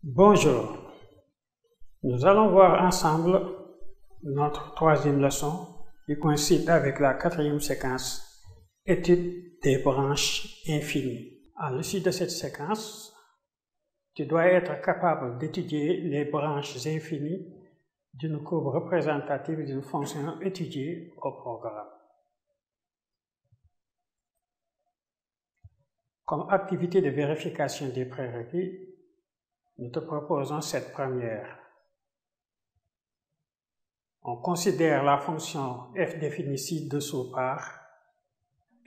Bonjour, nous allons voir ensemble notre troisième leçon qui coïncide avec la quatrième séquence, étude des branches infinies. À l'issue de cette séquence, tu dois être capable d'étudier les branches infinies d'une courbe représentative d'une fonction étudiée au programme. Comme activité de vérification des prérequis, nous te proposons cette première. On considère la fonction f définie ci-dessous par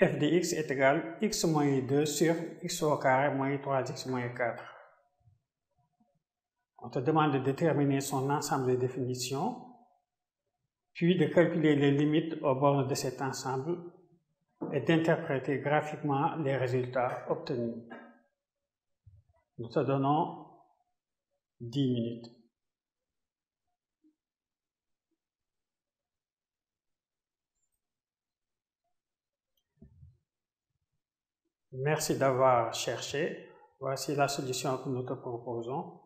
f de x est égal à x moins 2 sur x au carré moins 3x moins 4. On te demande de déterminer son ensemble de définitions, puis de calculer les limites aux bornes de cet ensemble et d'interpréter graphiquement les résultats obtenus. Nous te donnons 10 minutes. Merci d'avoir cherché. Voici la solution que nous te proposons.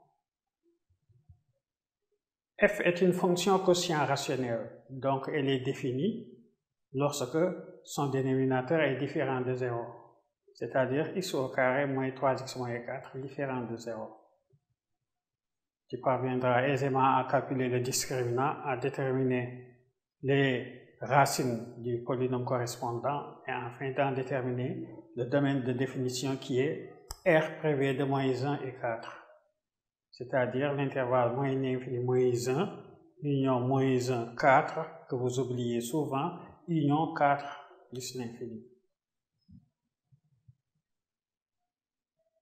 F est une fonction quotient rationnelle, donc elle est définie lorsque son dénominateur est différent de 0, c'est-à-dire x au carré moins 3x moins 4 différent de 0. Tu parviendras aisément à calculer le discriminant, à déterminer les racines du polynôme correspondant et enfin d'en déterminer le domaine de définition qui est R prévu de moins 1 et 4, c'est-à-dire l'intervalle moins infini moins 1, union moins 1, 4, que vous oubliez souvent, union 4 plus l'infini.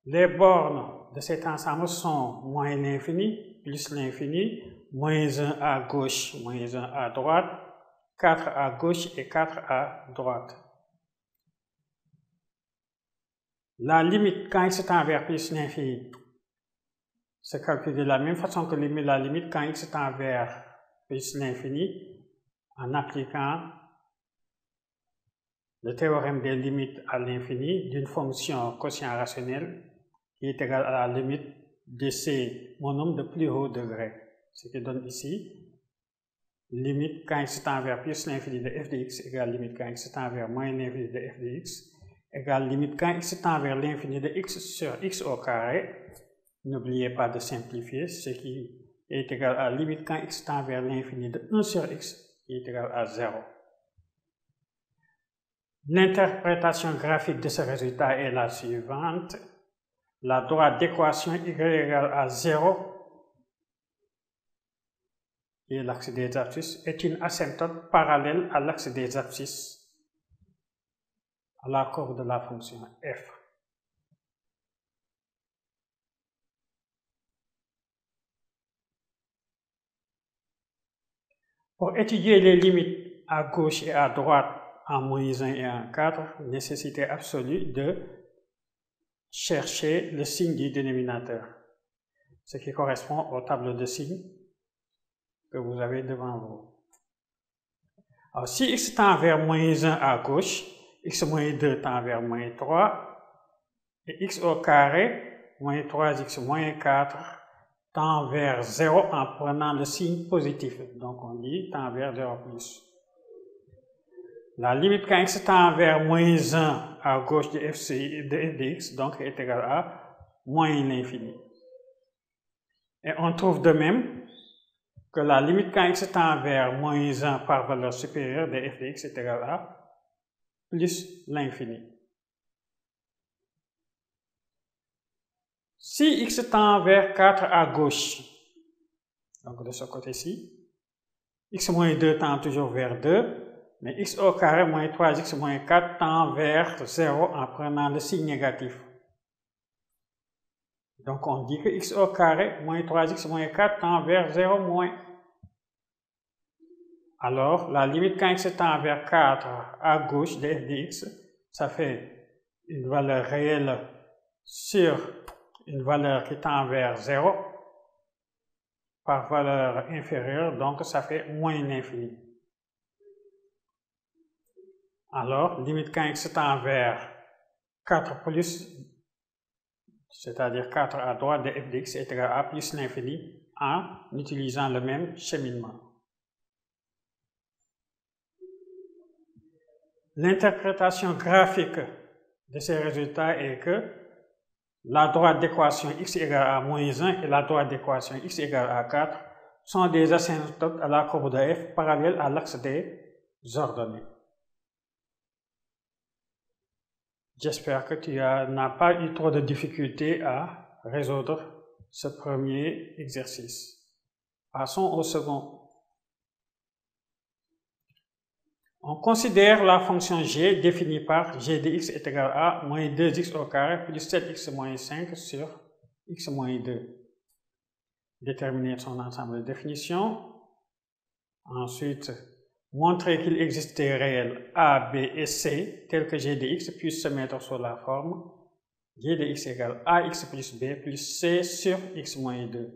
Les bornes de cet ensemble sont moins l'infini plus l'infini, moins 1 à gauche, moins 1 à droite, 4 à gauche et 4 à droite. La limite quand x tend vers plus l'infini se calcule de la même façon que la limite quand x tend vers plus l'infini en appliquant le théorème des limites à l'infini d'une fonction quotient rationnelle qui est égale à la limite de ces monomes de plus haut degré. Ce qui donne ici limite quand x tend vers plus l'infini de f de x égale limite quand x tend vers moins l'infini de f de x égale limite quand x tend vers l'infini de x sur x au carré. N'oubliez pas de simplifier, ce qui est égal à limite quand x tend vers l'infini de 1 sur x qui est égal à 0. L'interprétation graphique de ce résultat est la suivante. La droite d'équation y égale à 0, qui est l'axe des abscisses, est une asymptote parallèle à l'axe des abscisses à la courbe de la fonction f. Pour étudier les limites à gauche et à droite en moins 1 et en 4, nécessité absolue de chercher le signe du dénominateur, ce qui correspond au tableau de signes que vous avez devant vous. Alors, si x tend vers moins 1 à gauche, x moins 2 tend vers moins 3, et x au carré, moins 3x moins 4, tend vers 0 en prenant le signe positif. Donc on dit tend vers 0 plus. La limite quand x tend vers moins 1 à gauche de f de x, donc est égale à moins l'infini. Et on trouve de même que la limite quand x tend vers moins 1 par valeur supérieure de f de x est égale à plus l'infini. Si x tend vers 4 à gauche, donc de ce côté-ci, x moins 2 tend toujours vers 2, mais x au carré moins 3x moins 4 tend vers 0 en prenant le signe négatif. Donc on dit que x au carré moins 3x moins 4 tend vers 0 moins. Alors la limite quand x tend vers 4 à gauche de f de x, ça fait une valeur réelle sur une valeur qui tend vers 0 par valeur inférieure, donc ça fait moins l'infini. Alors, limite quand x tend vers 4 plus c'est-à-dire 4 à droite de f de x est égal à plus l'infini en utilisant le même cheminement. L'interprétation graphique de ces résultats est que la droite d'équation x égale à moins 1 et la droite d'équation x égale à 4 sont des asymptotes à la courbe de f parallèles à l'axe des ordonnées. J'espère que tu n'as pas eu trop de difficultés à résoudre ce premier exercice. Passons au second. On considère la fonction g définie par g de x est égal à moins 2x au carré plus 7x moins 5 sur x moins 2. Déterminer son ensemble de définitions. Ensuite, montrer qu'il existe des réels a, b et c tels que g de x puissent se mettre sous la forme g de x égale ax plus b plus c sur x moins 2.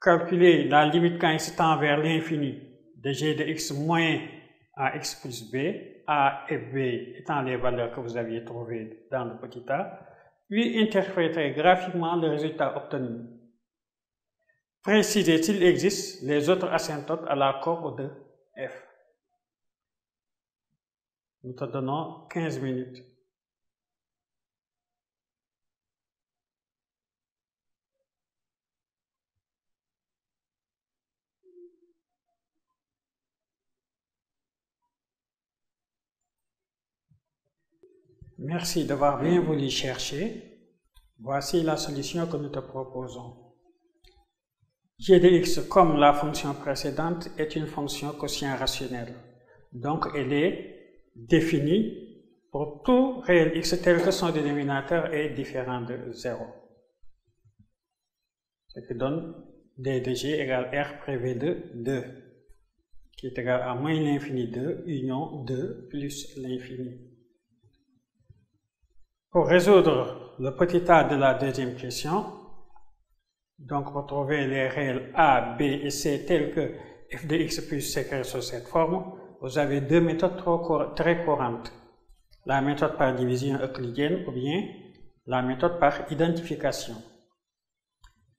Calculer la limite quand x tend vers l'infini de g de x moins ax plus b, a et b étant les valeurs que vous aviez trouvées dans le petit a, puis interpréter graphiquement le résultat obtenu. Préciser s'il existe les autres asymptotes à la courbe de f. Nous te donnons 15 minutes. Merci d'avoir bien voulu chercher. Voici la solution que nous te proposons. G de x, comme la fonction précédente, est une fonction quotient rationnelle. Donc, elle est définie pour tout réel x tel que son dénominateur est différent de 0. Ce qui donne d de g égale r prév de 2, qui est égal à moins l'infini 2 union 2 plus l'infini. Pour résoudre le petit a de la deuxième question, donc retrouver les réels a, b et c tels que f de x puisse s'écrire sous cette forme, vous avez deux méthodes très courantes. La méthode par division euclidienne ou bien la méthode par identification.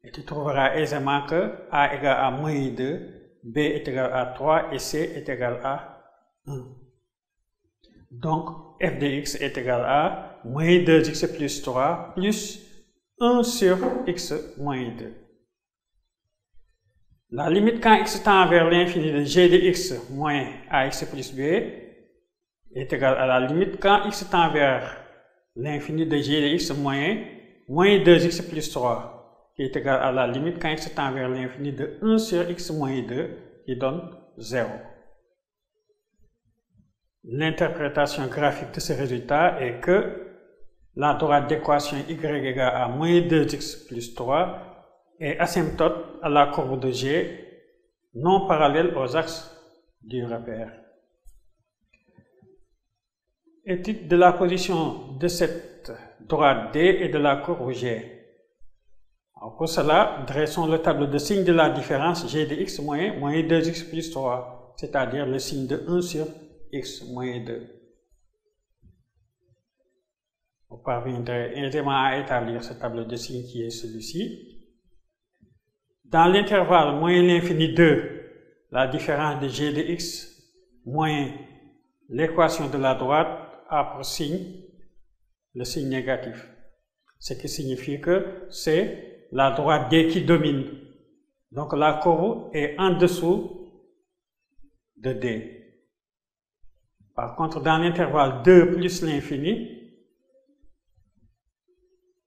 Et tu trouveras aisément que a égale à moins 2, b est égal à 3 et c est égal à 1. Donc, f de x est égal à moins 2x plus 3 plus 1 sur x moins 2. La limite quand x tend vers l'infini de g de x moins ax plus b est égale à la limite quand x tend vers l'infini de g de x moins 2x plus 3, qui est égal à la limite quand x tend vers l'infini de 1 sur x moins 2, qui donne 0. L'interprétation graphique de ce résultat est que la droite d'équation y égale à moins 2x plus 3 est asymptote à la courbe de g non parallèle aux axes du repère. Étude de la position de cette droite D et de la courbe G. Alors pour cela, dressons le tableau de signes de la différence g de x moins 2x plus 3, c'est-à-dire le signe de 1 sur x moins 2. Vous parviendrez aisément à établir ce tableau de signes qui est celui-ci. Dans l'intervalle moins l'infini 2, la différence de g de x moins l'équation de la droite a pour signe le signe négatif. Ce qui signifie que c'est la droite D qui domine. Donc la courbe est en dessous de D. Par contre, dans l'intervalle 2 plus l'infini,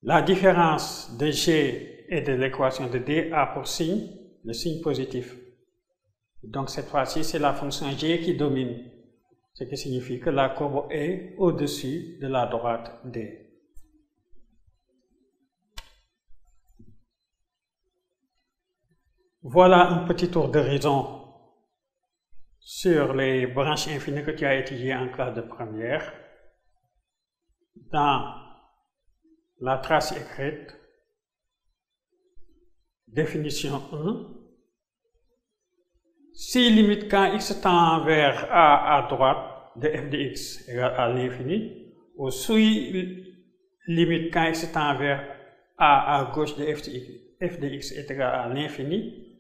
la différence de G et de l'équation de D a pour signe le signe positif. Donc cette fois-ci, c'est la fonction G qui domine, ce qui signifie que la courbe est au-dessus de la droite D. Voilà un petit tour d'horizon sur les branches infinies que tu as étudiées en classe de première. Dans la trace écrite, définition 1. Si limite quand x tend vers a à droite de f de x égale à l'infini, ou si limite quand x tend vers a à gauche de f de x est égal à l'infini,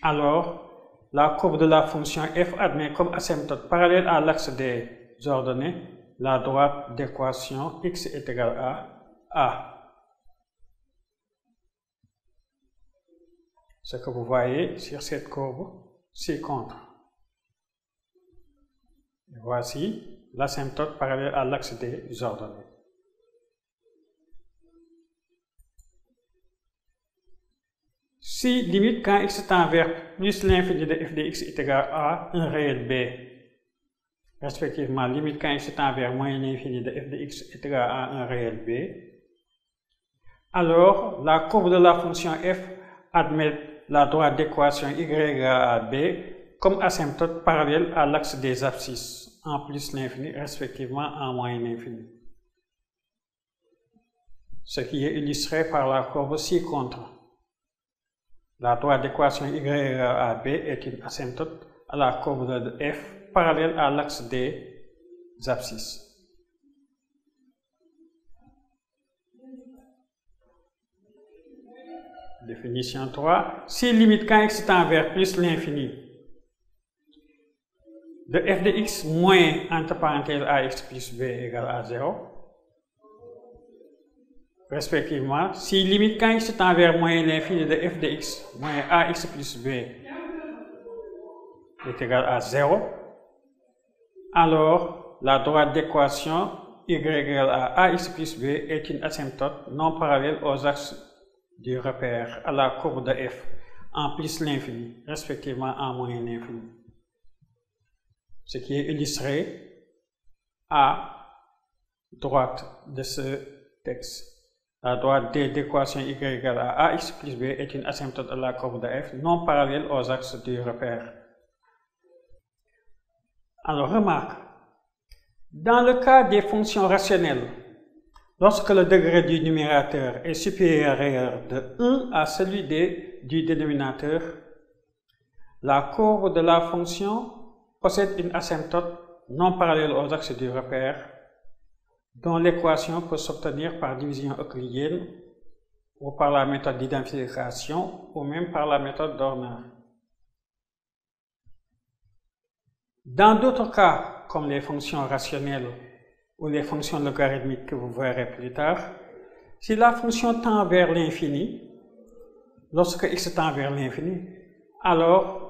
alors la courbe de la fonction f admet comme asymptote parallèle à l'axe des ordonnées la droite d'équation x est égal à a. Ce que vous voyez sur cette courbe ci-contre. Voici l'asymptote parallèle à l'axe des ordonnées. Si limite quand x tend vers plus l'infini de f de x est égal à un réel b, respectivement limite quand x tend vers moins l'infini de f de x est égal à un réel b, alors la courbe de la fonction f admet la droite d'équation y égale à b comme asymptote parallèle à l'axe des abscisses en plus l'infini, respectivement en moins l'infini. Ce qui est illustré par la courbe ci-contre. La droite d'équation y égale à b est une asymptote à la courbe de f parallèle à l'axe des abscisses. Définition 3. Si limite quand x tend vers plus l'infini de f de x moins entre parenthèses ax plus b égale à 0, respectivement, si limite quand x tend vers moins l'infini de f de x moins ax plus b est égal à 0, alors la droite d'équation y égale à ax plus b est une asymptote non parallèle aux axes du repère à la courbe de f en plus l'infini, respectivement en moins l'infini. Ce qui est illustré à droite de ce texte. La droite d'équation y égale à ax plus b est une asymptote à la courbe de f non parallèle aux axes du repère. Alors remarque, dans le cas des fonctions rationnelles, lorsque le degré du numérateur est supérieur de 1 à celui du dénominateur, la courbe de la fonction possède une asymptote non parallèle aux axes du repère, dont l'équation peut s'obtenir par division euclidienne ou par la méthode d'identification ou même par la méthode d'Horner. Dans d'autres cas, comme les fonctions rationnelles ou les fonctions logarithmiques que vous verrez plus tard, si la fonction tend vers l'infini, lorsque x tend vers l'infini, alors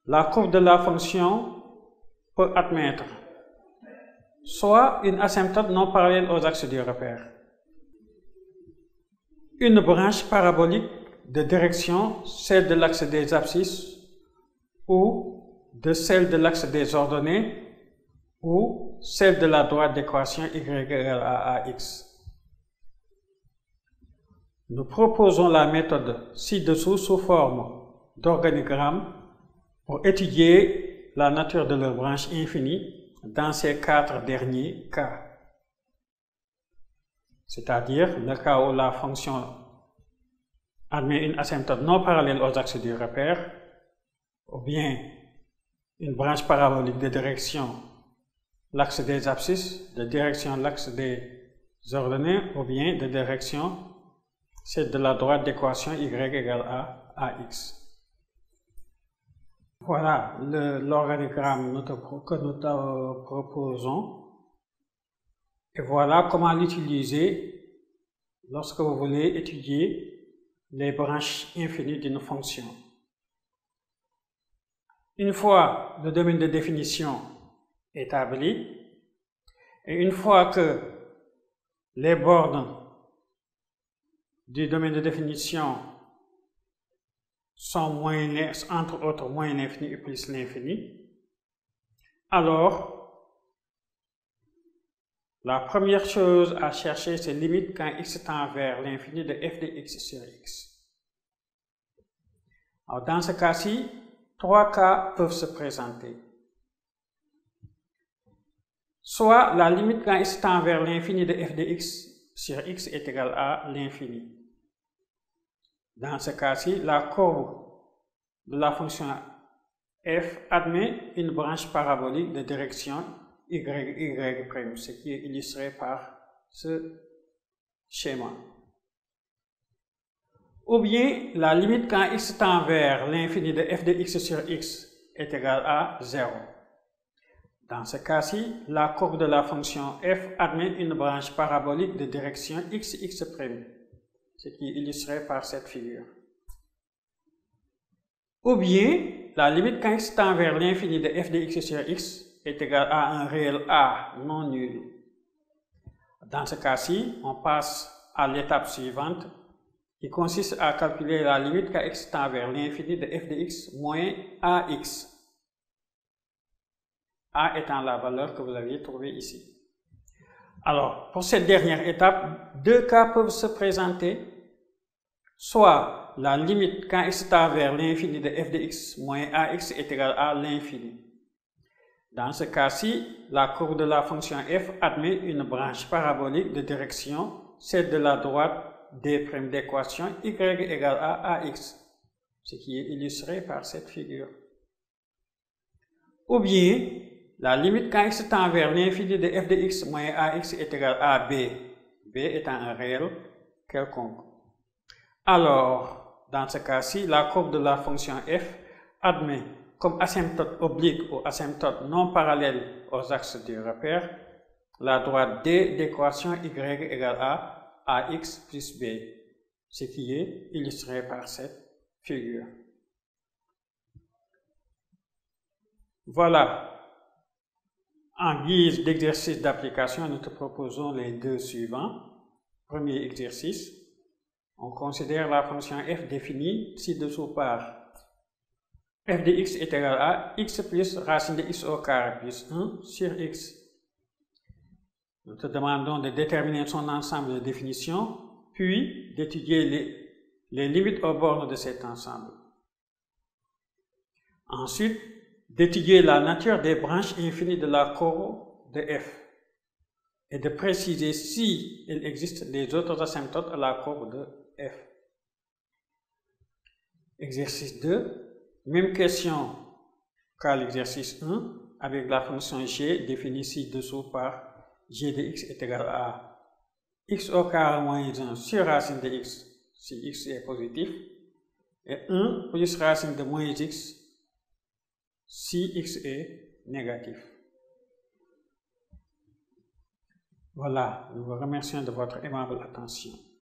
la courbe de la fonction peut admettre soit une asymptote non parallèle aux axes du repère, une branche parabolique de direction, celle de l'axe des abscisses, ou de celle de l'axe des ordonnées, ou celle de la droite d'équation y égale à ax. Nous proposons la méthode ci-dessous sous forme d'organigramme pour étudier la nature de leur branche infinie dans ces 4 derniers cas. C'est-à-dire le cas où la fonction admet une asymptote non parallèle aux axes du repère, ou bien une branche parabolique de direction l'axe des abscisses, de direction l'axe des ordonnées, ou bien de direction celle de la droite d'équation y égale à ax. Voilà l'organigramme que nous te proposons. Et voilà comment l'utiliser lorsque vous voulez étudier les branches infinies d'une fonction. Une fois le domaine de définition établi, et une fois que les bornes du domaine de définition sont entre autres moins l'infini et plus l'infini, alors la première chose à chercher, c'est limite quand x tend vers l'infini de f de x sur x. Alors dans ce cas-ci, 3 cas peuvent se présenter. Soit la limite quand x tend vers l'infini de f de x sur x est égale à l'infini. Dans ce cas-ci, la courbe de la fonction f admet une branche parabolique de direction y', ce qui est illustré par ce schéma. Ou bien la limite quand x tend vers l'infini de f de x sur x est égale à 0. Dans ce cas-ci, la courbe de la fonction f admet une branche parabolique de direction x, x', ce qui est illustré par cette figure. Ou bien, la limite quand x tend vers l'infini de f de x sur x est égale à un réel a non nul. Dans ce cas-ci, on passe à l'étape suivante, qui consiste à calculer la limite quand x tend vers l'infini de f de x moins ax. A étant la valeur que vous aviez trouvée ici. Alors, pour cette dernière étape, deux cas peuvent se présenter. Soit la limite quand x tend vers l'infini de f de x moins ax est égale à l'infini. Dans ce cas-ci, la courbe de la fonction f admet une branche parabolique de direction, celle de la droite d' d'équation y égale à ax, ce qui est illustré par cette figure. Ou bien, la limite quand x tend vers l'infini de f de x moins ax est égale à b, b étant un réel quelconque. Alors, dans ce cas-ci, la courbe de la fonction f admet comme asymptote oblique ou asymptote non parallèle aux axes du repère la droite d d'équation y égale à ax plus b, ce qui est illustré par cette figure. Voilà. En guise d'exercice d'application, nous te proposons les deux suivants. Premier exercice, on considère la fonction f définie ci-dessous par f de x est égal à x plus racine de x au carré plus 1 sur x. Nous te demandons de déterminer son ensemble de définitions, puis d'étudier les limites aux bornes de cet ensemble. Ensuite, d'étudier la nature des branches infinies de la courbe de f et de préciser si il existe des autres asymptotes à la courbe de f. Exercice 2, même question qu'à l'exercice 1 avec la fonction g définie ci-dessous par g de x est égal à x au carré moins 1 sur racine de x si x est positif et 1 plus racine de moins x si x est négatif. Voilà, nous vous remercions de votre aimable attention.